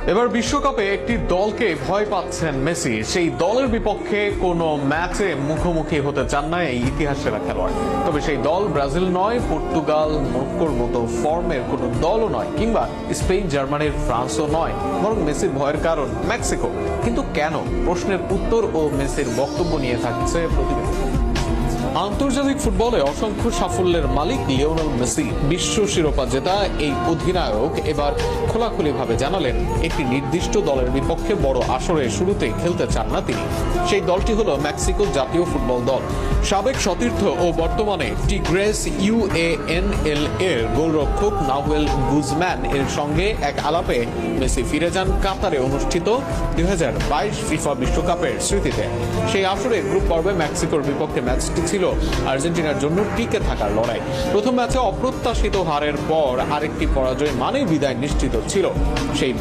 এবার বিশ্বকাপে একটি দলকে ভয় পাচ্ছেন মেসি। সেই দলের বিপক্ষে কোনো ম্যাচে মুখোমুখি হতে চান না এই ইতিহাসের খেলোয়াড়। তবে সেই দল ব্রাজিল নয়, পর্তুগাল, মরক্কোর মতো ফর্মের কোনো দলও নয়, কিংবা স্পেন, জার্মানির, ফ্রান্সও নয়। বরং মেসির ভয়ের কারণ মেক্সিকো। কিন্তু কেন? প্রশ্নের উত্তর ও মেসির বক্তব্য নিয়ে থাকছে প্রতিবেদন। আন্তর্জাতিক ফুটবলে অসংখ্য সাফল্যের মালিক লিওনেল মেসি। বিশ্ব শিরোপা জেতা এই অধিনায়ক এবার খোলাখুলিভাবে জানালেন, একটি নির্দিষ্ট দলের বিপক্ষে বড় আসরে শুরুতেই খেলতে চান না তিনি। সেই দলটি হলো মেক্সিকো জাতীয় ফুটবল দল। সাবেক সতীর্থ ও বর্তমানে টিগ্রেস UANL এর গোলরক্ষক নাহুয়েল গুজম্যান এর সঙ্গে এক আলাপে মেসি ফিরে যান কাতারে অনুষ্ঠিত 2022 ফিফা বিশ্বকাপের স্মৃতিতে। সেই আসরে গ্রুপ পর্বে মেক্সিকোর বিপক্ষে ম্যাচটি ছিল আর্জেন্টিনার জন্য টিকে থাকার লড়াই। প্রথম ম্যাচে অপ্রত্যাশিত হারের পর আরেকটি পরাজয় মানেই বিদায় নিশ্চিত ছিল। সেই